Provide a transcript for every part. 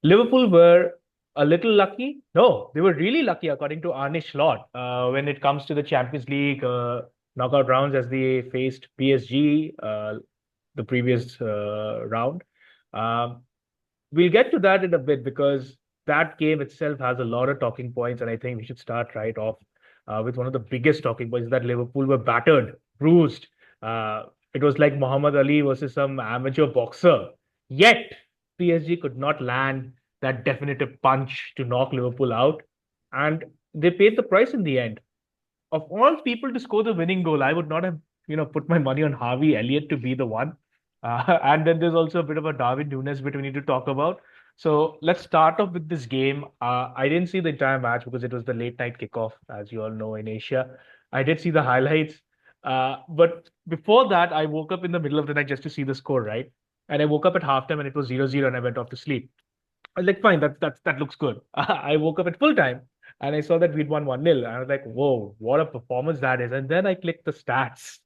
Liverpool were a little lucky. No, they were really lucky, according to Arne Slot, when it comes to the Champions League knockout rounds as they faced PSG the previous round. Um, we'll get to that in a bit because that game itself has a lot of talking points, and I think we should start right off with one of the biggest talking points that Liverpool were battered, bruised. It was like Muhammad Ali versus some amateur boxer. Yet PSG could not land that definitive punch to knock Liverpool out, and they paid the price in the end. Of all people to score the winning goal, I would not have, put my money on Harvey Elliott to be the one. And then there's also a bit of a Darwin Nunez bit we need to talk about. So let's start off with this game. I didn't see the entire match because it was the late night kickoff, as you all know, in Asia. I did see the highlights. But before that, I woke up in the middle of the night just to see the score, right? And I woke up at halftime and it was 0-0 and I went off to sleep. I was like, fine, that looks good. I woke up at full time and I saw that we'd won 1-0. And I was like, whoa, what a performance that is. And then I clicked the stats.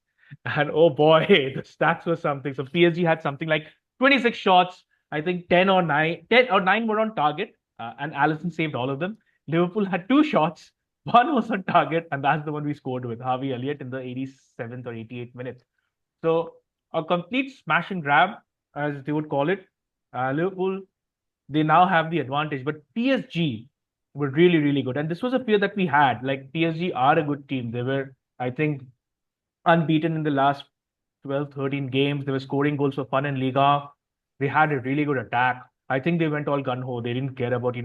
And oh boy, the stats were something. So PSG had something like 26 shots. I think 10 or 9 were on target. And Alisson saved all of them. Liverpool had 2 shots. One was on target, and that's the one we scored with Harvey Elliott in the 87th or 88th minute. So a complete smash and grab, as they would call it. Liverpool, they now have the advantage. But PSG were really, really good. And this was a fear that we had. Like, PSG are a good team. They were, I think, unbeaten in the last 12, 13 games. They were scoring goals for fun in Liga. They had a really good attack. I think they went all gun ho. They didn't care about,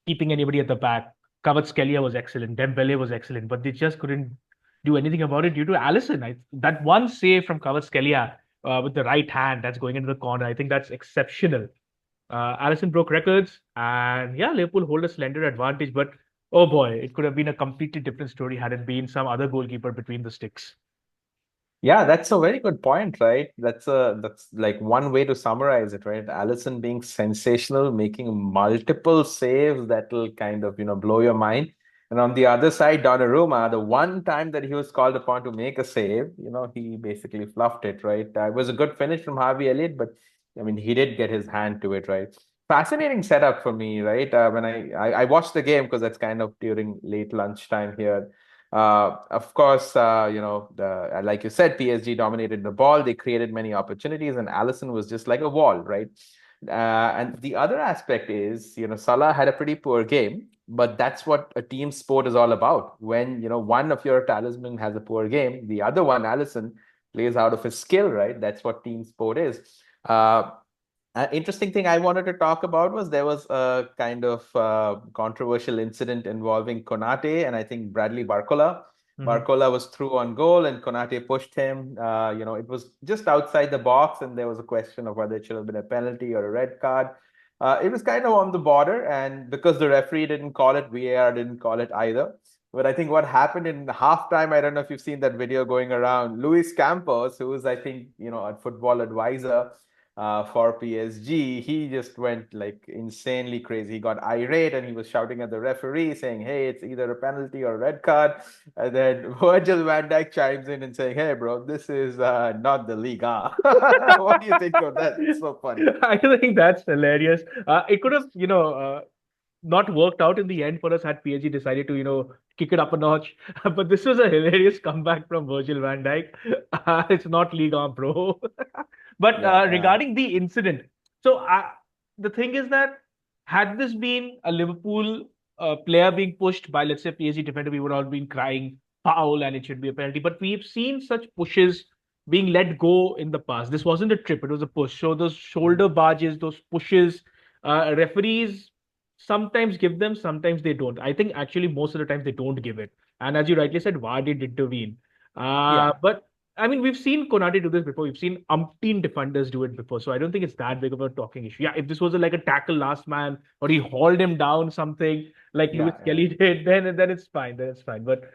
keeping anybody at the back. Kvaratskhelia was excellent. Dembele was excellent, but they just couldn't do anything about it due to Alisson. That one save from Kvaratskhelia with the right hand that's going into the corner, I think that's exceptional. Alisson broke records, and yeah, Liverpool hold a slender advantage. But oh boy, it could have been a completely different story had it been some other goalkeeper between the sticks. Yeah, that's a very good point, right? That's like one way to summarize it, right? Allison being sensational, making multiple saves that will kind of, blow your mind. And on the other side, Donnarumma, the one time that he was called upon to make a save, he basically fluffed it, right? It was a good finish from Harvey Elliott, but I mean, he did get his hand to it, right? Fascinating setup for me, right? When I watched the game because that's kind of during late lunchtime here. Of course, like you said, PSG dominated the ball. They created many opportunities, and Alisson was just like a wall, right? And the other aspect is, Salah had a pretty poor game, but that's what a team sport is all about. When, one of your talisman has a poor game, the other one, Alisson, plays out of his skill, right? That's what team sport is. An interesting thing I wanted to talk about was there was a kind of controversial incident involving Konate and I think Bradley Barcola. Mhm. Barcola was through on goal and Konate pushed him. It was just outside the box, and there was a question of whether it should have been a penalty or a red card. It was kind of on the border, and because the referee didn't call it, VAR didn't call it either. But I think what happened in halftime, I don't know if you've seen that video going around. Luis Campos, who is, I think, a football advisor for PSG, he just went like insanely crazy. He got irate and he was shouting at the referee saying, "Hey, it's either a penalty or a red card." And then Virgil van Dijk chimes in and saying, "Hey, bro, this is not the Liga." What do you think of that? It's so funny. I think that's hilarious. It could have, not worked out in the end for us had PSG decided to, kick it up a notch. But this was a hilarious comeback from Virgil van Dijk. It's not Ligue 1, bro. But Yeah, regarding the incident, so the thing is that had this been a Liverpool player being pushed by, let's say, PSG defender, we would all been crying foul and it should be a penalty. But we've seen such pushes being let go in the past. This wasn't a trip; it was a push. So those shoulder barges, those pushes, referees sometimes give them, sometimes they don't. I think actually most of the time they don't give it. And as you rightly said, VAR did intervene. yeah. But I mean, we've seen Konate do this before. We've seen umpteen defenders do it before. So I don't think it's that big of a talking issue. Yeah, if this was like a tackle last man or he hauled him down something like Lewis Yeah, Kelly yeah. did, then it's fine. Then it's fine. But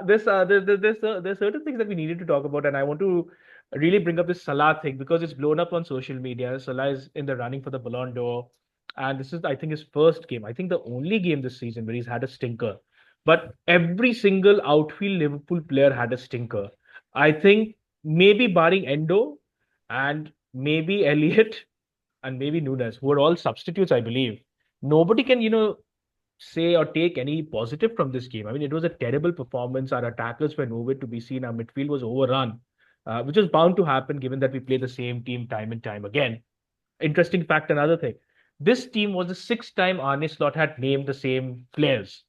there's certain things that we needed to talk about, and I want to really bring up this Salah thing because it's blown up on social media. Salah is in the running for the Ballon d'Or, and this is, I think, his first game. I think the only game this season where he's had a stinker. But every single outfield Liverpool player had a stinker. I think maybe barring Endo and maybe Elliott, and maybe Nunez, who are all substitutes, I believe. Nobody can, say or take any positive from this game. I mean, it was a terrible performance. Our attackers were nowhere to be seen. Our midfield was overrun, which was bound to happen given that we play the same team time and time again. Interesting fact, another thing. This team was the sixth time Arne Slot had named the same players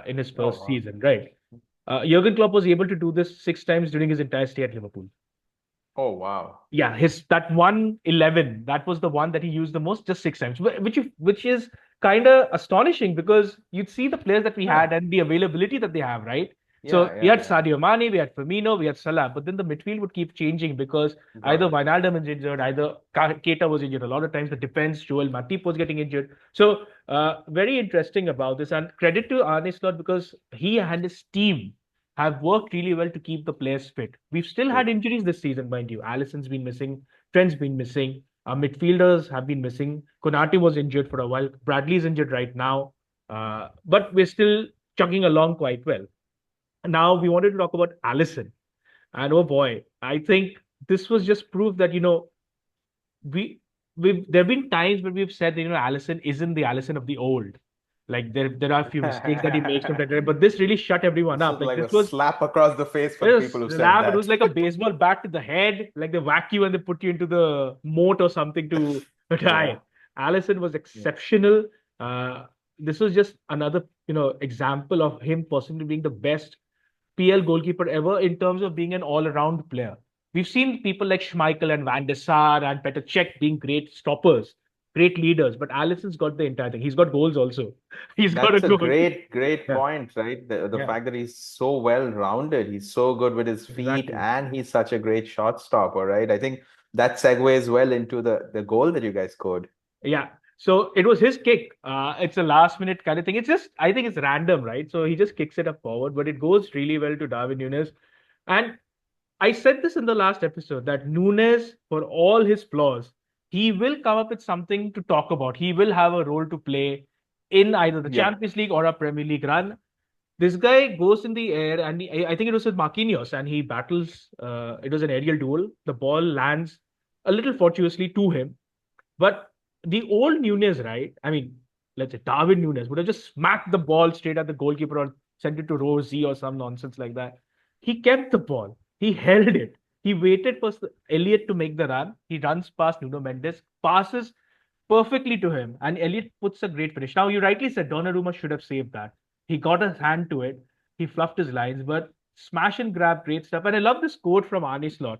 in his Oh, first wow. season, right? Jurgen Klopp was able to do this six times during his entire stay at Liverpool. Oh, wow. Yeah, his that 111, that was the one that he used the most, just six times, which is kind of astonishing because you'd see the players that we Huh. had and the availability that they have, right? Yeah, So we yeah, had yeah. Sadio Mane, we had Firmino, we had Salah, but then the midfield would keep changing because Got either it. Wijnaldum is injured, either Keita was injured. A lot of times the defense, Joel Matip was getting injured. So very interesting about this, and credit to Arne Slot because he and his team have worked really well to keep the players fit. We've still had True. injuries this season, mind you. Alisson's been missing, Trent's been missing, our midfielders have been missing. Konate was injured for a while. Bradley's injured right now, but we're still chugging along quite well. Now we wanted to talk about Alisson, and oh boy, I think this was just proof that we we've there have been times where we've said that Alisson isn't the Alisson of the old. Like there are a few mistakes that he makes from that, but this really shut everyone This up. was Like like a this was slap across the face for it the was people who said slap. It was that. like a baseball bat to the head. Like they whack you and they put you into the moat or something to Yeah. die. Allison was Yeah. exceptional. Uh, this was just another, example of him possibly being the best PL goalkeeper ever in terms of being an all-around player. We've seen people like Schmeichel and Van der Sar and Petr Cech being great stoppers, great leaders, but Alisson's got the entire thing. He's got goals also. He's got a That's a goal. great Yeah, point, right? The yeah, fact that he's so well rounded, he's so good with his feet, exactly. and he's such a great shot stopper, right? I think that segues well into the goal that you guys scored. Yeah. So it was his kick. It's a last minute kind of thing. It's just, I think it's random, right? So he just kicks it up forward, but it goes really well to Darwin Nunez. And I said this in the last episode that Nunez, for all his flaws, he will come up with something to talk about. He will have a role to play in either the Yeah. Champions League or a Premier League run. This guy goes in the air, and I think it was with Marquinhos, and he battles. It was an aerial duel. The ball lands a little fortuitously to him, but the old Nunez, right? I mean, let's say Darwin Nunez would have just smacked the ball straight at the goalkeeper or sent it to row Z or some nonsense like that. He kept the ball. He held it. He waited for Elliot to make the run. He runs past Nuno Mendes, passes perfectly to him, and Elliot puts a great finish. Now, you rightly said Donnarumma should have saved that. He got his hand to it. He fluffed his lines, but smash and grab, great stuff. And I love this quote from Arne Slot.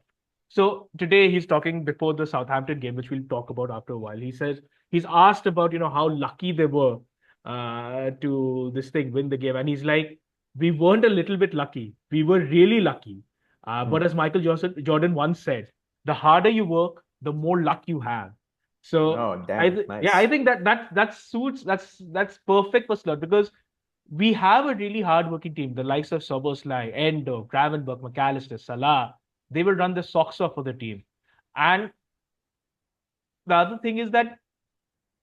So today he's talking before the Southampton game, which we'll talk about after a while. He says he's asked about how lucky they were to this thing win the game, and he's like, we weren't a little bit lucky, we were really lucky. But Mm. as Jordan once said, the harder you work, the more luck you have. So Oh, damn. yeah, I Nice. think that suits that's perfect for Slot because we have a really hard-working team. The likes of Soboslai, Endo, Gravenberch, McAllister, Salah, they will run the socks off for the team. And the other thing is that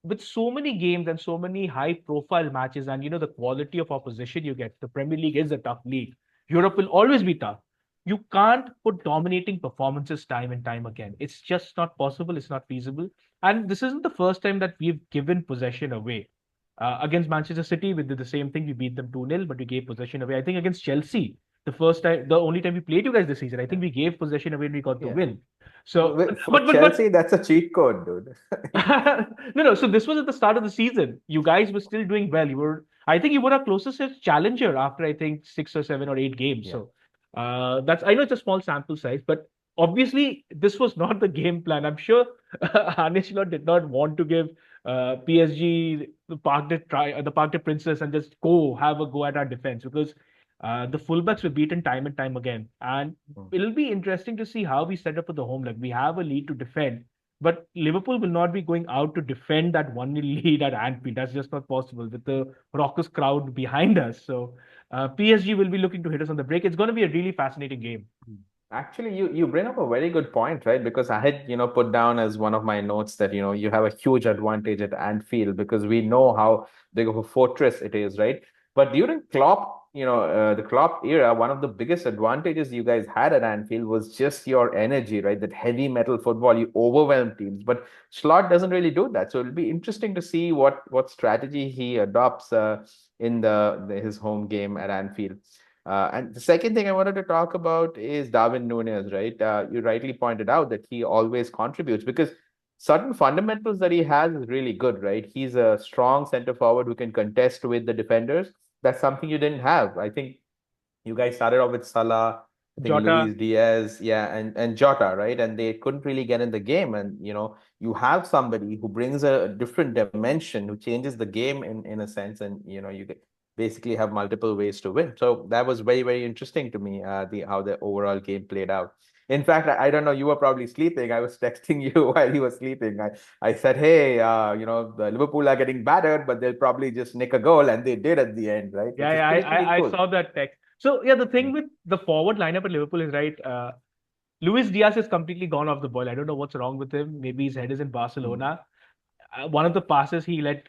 with so many games and so many high-profile matches, and the quality of opposition you get, the Premier League is a tough league. Europe will always be tough. You can't put dominating performances time and time again. It's just not possible. It's not feasible. And this isn't the first time that we've given possession away. Against Manchester City, we did the same thing. We beat them 2-0, but we gave possession away. I think against Chelsea, the only time we played you guys this season, I Yeah. think we gave possession away and we got the Yeah. win. So, For but Chelsea, that's a cheat code, dude. no. So this was at the start of the season. You guys were still doing well. I think you were our closest challenger after I think 6 or 7 or 8 games. Yeah. So I know it's a small sample size, but obviously this was not the game plan. I'm sure Arne Slot did not want to give PSG the Parc des Princes and just have a go at our defense because the fullbacks were beaten time and time again. And Mm. it'll be interesting to see how we set up for the home leg. We have a lead to defend, but Liverpool will not be going out to defend that 1-0 lead at Anfield. That's just not possible with the raucous crowd behind us. So PSG will be looking to hit us on the break. It's going to be a really fascinating game. Actually, you bring up a very good point, right? Because I had, put down as one of my notes that, you have a huge advantage at Anfield because we know how big of a fortress it is, right? But during Klopp, the Klopp era, one of the biggest advantages you guys had at Anfield was just your energy, right? That heavy metal football, you overwhelm teams. But Slot doesn't really do that. So it'll be interesting to see what strategy he adopts in his home game at Anfield. And the second thing I wanted to talk about is Darwin Nunez, right? You rightly pointed out that he always contributes because certain fundamentals that he has is really good, right? He's a strong center forward who can contest with the defenders. That's something you didn't have. I think you guys started off with Salah, I think Jota. Luis Diaz, yeah, and Jota, right? And they couldn't really get in the game. And you have somebody who brings a different dimension, who changes the game in a sense, and basically have multiple ways to win. So that was very, very interesting to me, the how the overall game played out. In fact, I don't know, you were probably sleeping. I was texting you while you were sleeping. I said, hey, the Liverpool are getting battered, but they'll probably just nick a goal, and they did at the end, right? Yeah, Which is yeah, pretty I cool. saw that text. So yeah, the Yeah. thing with the forward lineup at Liverpool is right. Luis Diaz is completely gone off the ball. I don't know what's wrong with him. Maybe his head is in Mm. Barcelona. One of the passes he let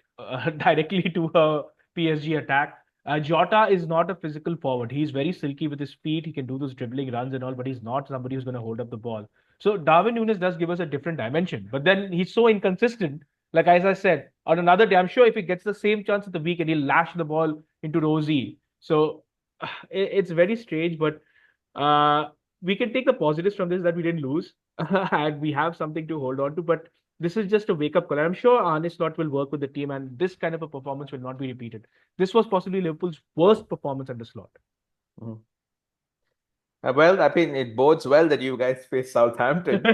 directly to a PSG attack. Jota is not a physical forward. He's very silky with his feet. He can do those dribbling runs and all, but he's not somebody who's going to hold up the ball. So Darwin Nunez does give us a different dimension, but then he's so inconsistent. Like as I said, on another day, I'm sure if he gets the same chance at the weekend, he'll lash the ball into Rosie. So it's very strange, but uh, we can take the positives from this that we didn't lose and we have something to hold on to. But this is just a wake up call. I'm sure Arne Slot will work with the team, and this kind of a performance will not be repeated. This was possibly Liverpool's worst performance under Slot. Mhm. Well, I mean, it bodes well that you guys face Southampton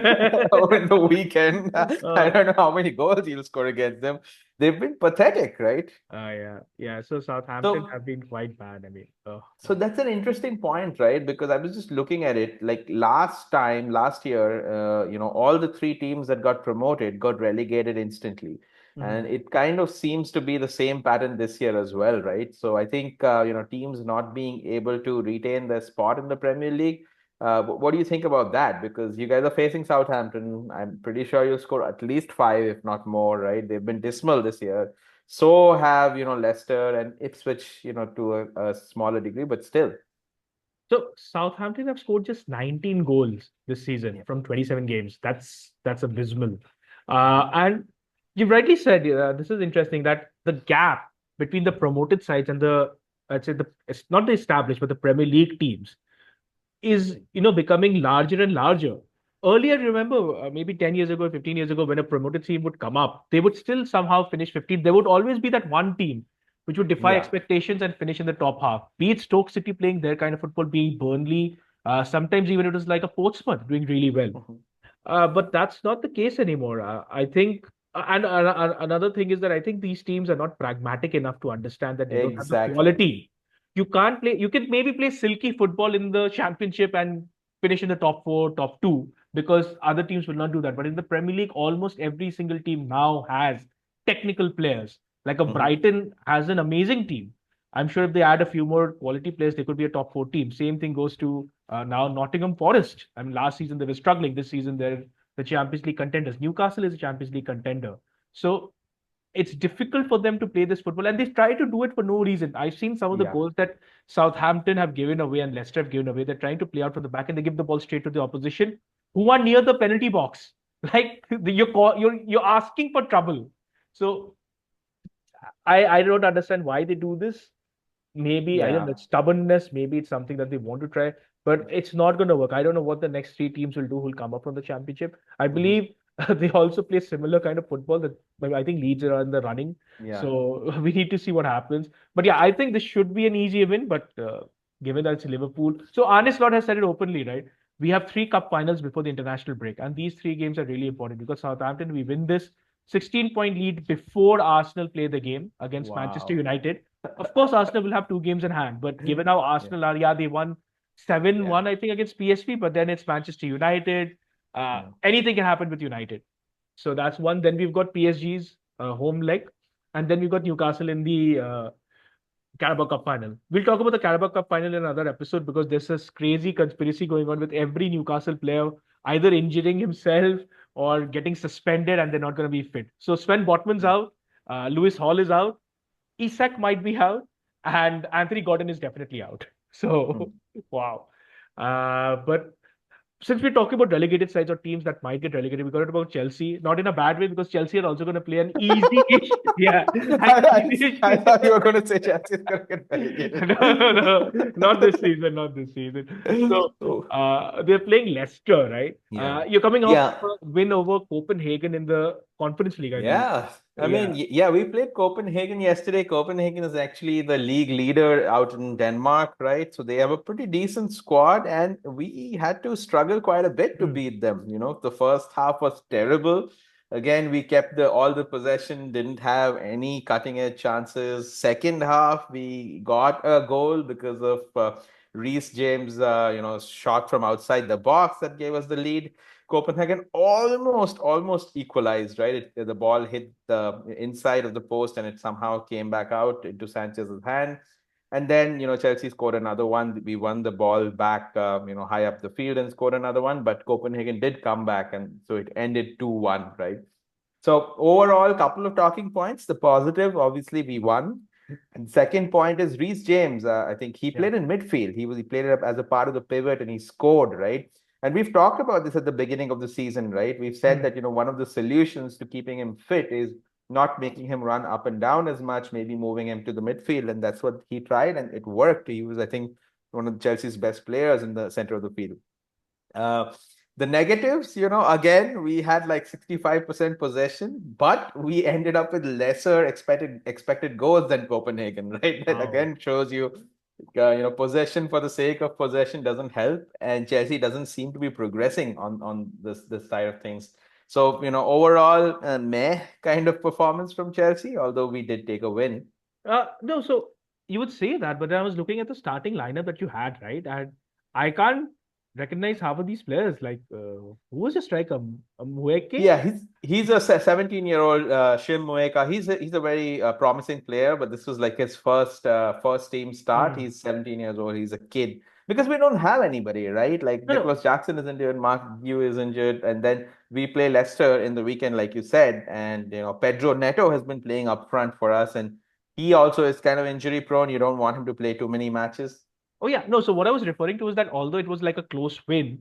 over the weekend. I uh, don't know how many goals you'll score against them. They've been pathetic, right? yeah, yeah. So Southampton So have been quite bad. I mean, oh So no. that's an interesting point, right? Because I was just looking at it like last year, all the three teams that got promoted got relegated instantly. Mhm. And it kind of seems to be the same pattern this year as well, right? So I think, teams not being able to retain their spot in the Premier League. What do you think about that? Because you guys are facing Southampton. I'm pretty sure you'll score at least five, if not more, right? They've been dismal this year. So have, Leicester and Ipswich, to a smaller degree, but still. So Southampton have scored just 19 goals this season Yeah. from 27 games. That's abysmal. And you rightly said this is interesting that the gap between the promoted sides and the I'd say it's not the established but the Premier League teams is becoming larger and larger. Earlier, remember, maybe 10 years ago, 15 years ago, when a promoted team would come up, they would still somehow finish 15th. There would always be that one team which would defy Yeah. expectations and finish in the top half. Be it Stoke City playing their kind of football, be it Burnley, sometimes even it was like a Portsmouth doing really well. Mhm. But that's not the case anymore. I think, and another thing is that I think these teams are not pragmatic enough to understand that they don't have the Exactly. quality. You can't play. You can maybe play silky football in the championship and finish in the top four, top two, because other teams will not do that. But in the Premier League, almost every single team now has technical players. Like a Hmm. Brighton has an amazing team. I'm sure if they add a few more quality players, they could be a top four team. Same thing goes to now Nottingham Forest. I mean, last season they were struggling. This season they're the Champions League contenders. Newcastle is a Champions League contender. So it's difficult for them to play this football, and they try to do it for no reason. I've seen some of the Yeah. goals that Southampton have given away and Leicester have given away. They're trying to play out from the back, and they give the ball straight to the opposition, who are near the penalty box. Like you're asking for trouble. So I don't understand why they do this. Maybe I don't know, Yeah. it's stubbornness. Maybe it's something that they want to try, but it's not going to work. I don't know what the next three teams will do who'll come up from the championship. I Hmm. believe they also play similar kind of football that well, I think Leeds are in the running. Yeah. So we need to see what happens. But yeah, I think this should be an easy win. But given that it's Liverpool, so Arne Slot has said it openly, right? We have three cup finals before the international break, and these three games are really important because Southampton, we win this 16-point lead before Arsenal play the game against Manchester Wow. United. Of course, Arsenal will have two games in hand, but given how Yeah. Arsenal are, yeah, they won 7-1, Yeah. I think, against PSV, but then it's Manchester United. Yeah. Anything can happen with United. So that's one. Then we've got PSG's home leg, and then we've got Newcastle in the Carabao Cup final. We'll talk about the Carabao Cup final in another episode because there's this crazy conspiracy going on with every Newcastle player either injuring himself or getting suspended and they're not going to be fit. So Sven Botman's out, Lewis Hall is out, Isak might be out, and Anthony Gordon is definitely out. So, wow. But since we're talking about relegated sides or teams that might get relegated, we got to talk about Chelsea. Not in a bad way, because Chelsea are also going to play an easy-ish, yeah, an easy-ish. I thought you were going to say Chelsea is going to get relegated. No, not this season, not this season. So, Oh, they're playing Leicester, right? yeah. You're coming off Yeah. a win over Copenhagen in the Conference League, I believe. Yeah, I mean, Yeah. yeah, we played Copenhagen yesterday. Copenhagen is actually the league leader out in Denmark, right? So they have a pretty decent squad, and we had to struggle quite a bit to Hmm. beat them. The first half was terrible. Again, we kept all the possession, didn't have any cutting edge chances. Second half, we got a goal because of Reece James, shot from outside the box that gave us the lead. Copenhagen almost equalized, right? The ball hit the inside of the post and it somehow came back out into Sanchez's hand. And then, Chelsea scored another one. We won the ball back, high up the field and scored another one. But Copenhagen did come back, and so it ended 2-1, right? So overall, couple of talking points. The positive, obviously, we won. And second point is Reece James. I think he Yeah. played in midfield. He played it up as a part of the pivot, and he scored, right? And we've talked about this at the beginning of the season, right? We've said Hmm. that one of the solutions to keeping him fit is not making him run up and down as much, maybe moving him to the midfield, and that's what he tried, and it worked. He was, I think, one of Chelsea's best players in the center of the field. Uh, the negatives, again, we had like 65% possession, but we ended up with lesser expected goals than Copenhagen, right? That Wow. again shows you, possession for the sake of possession doesn't help, and Chelsea doesn't seem to be progressing on this side of things. So, overall, meh kind of performance from Chelsea, although we did take a win. No, so you would say that, but then I was looking at the starting lineup that you had, right? And I can't recognize half of these players. Like, who was the striker? Mweke? Yeah, he's a 17-year-old Shim Mueka. He's a very promising player, but this was like his first team start. Hmm. He's 17 years old. He's a kid because we don't have anybody, right? Like No, no. Nicholas Jackson is injured, Mark Gue is injured, and then we play Leicester in the weekend, like you said, and Pedro Neto has been playing up front for us, and he also is kind of injury prone. You don't want him to play too many matches. Oh yeah, no. So what I was referring to is that although it was like a close win,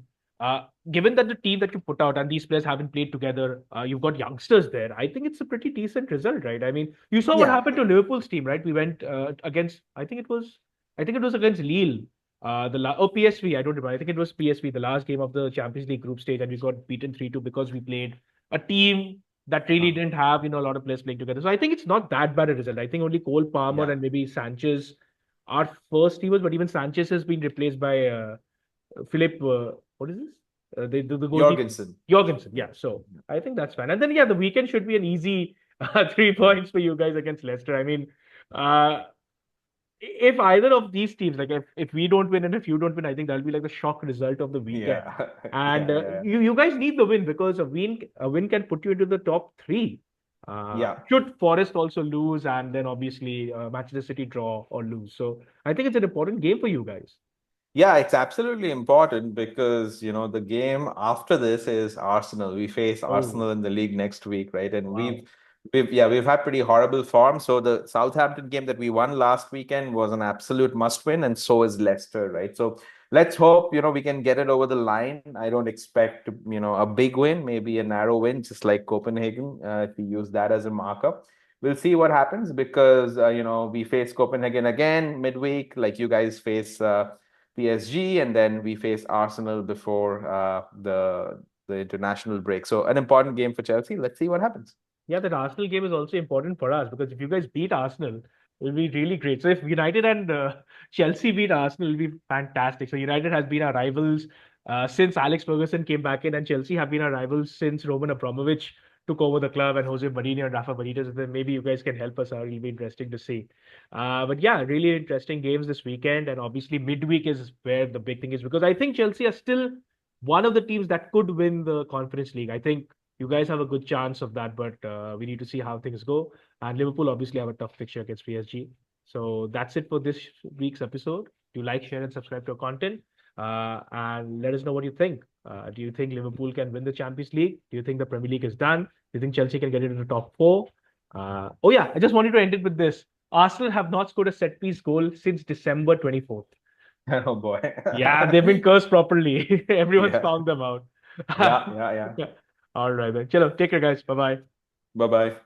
given that the team that you put out and these players haven't played together, you've got youngsters there. I think it's a pretty decent result, right? I mean, you saw what Yeah, happened to Liverpool's team, right? We went against, I think it was against Lille. PSV, I don't remember. I think it was PSV, the last game of the Champions League group stage, and we got beaten 3-2 because we played a team that really uh, didn't have, a lot of players playing together. So I think it's not that bad a result. I think only Cole Palmer yeah. and maybe Sanchez our first teamers, but even Sanchez has been replaced by Philip. What is this? The goalkeeper Jorgensen. Jorgensen. Yeah, so I think that's fine. And then yeah, the weekend should be an easy 3 points for you guys against Leicester. I mean, uh, if either of these teams, like if we don't win and if you don't win, I think that'll be like the shock result of the weekend. Yeah, And yeah, yeah, you guys need the win because a win can put you into the top three. yeah. Should Forest also lose and then obviously Manchester City draw or lose. So I think it's an important game for you guys. Yeah, it's absolutely important because, the game after this is Arsenal. We face Oh, Arsenal in the league next week, right? And wow. we've had pretty horrible form. So the Southampton game that we won last weekend was an absolute must win, and so is Leicester, right? So let's hope, we can get it over the line. I don't expect, a big win, maybe a narrow win, just like Copenhagen, if we use that as a marker. We'll see what happens because, we face Copenhagen again midweek, like you guys face PSG, and then we face Arsenal before the international break. So an important game for Chelsea. Let's see what happens. Yeah, that Arsenal game is also important for us because if you guys beat Arsenal, it'll be really great. So if United and Chelsea beat Arsenal, it'll be fantastic. So United has been our rivals since Alex Ferguson came back in, and Chelsea have been our rivals since Roman Abramovich took over the club and Jose Mourinho and Rafa Benitez. Then maybe you guys can help us out. It'll be interesting to see. But yeah, really interesting games this weekend, and obviously midweek is where the big thing is because I think Chelsea are still one of the teams that could win the Conference League. I think you guys have a good chance of that, but we need to see how things go. And Liverpool obviously have a tough fixture against PSG. So that's it for this week's episode. Do like, share, and subscribe to our content. And let us know what you think. Do you think Liverpool can win the Champions League? Do you think the Premier League is done? Do you think Chelsea can get into the top four? Oh yeah, I just wanted to end it with this. Arsenal have not scored a set piece goal since December 24th. Oh boy. Yeah, they've been cursed properly. Everyone's Yeah. found them out. Yeah. Yeah. Yeah. Yeah. All right then. Chalo, take care, guys. Bye bye. Bye bye.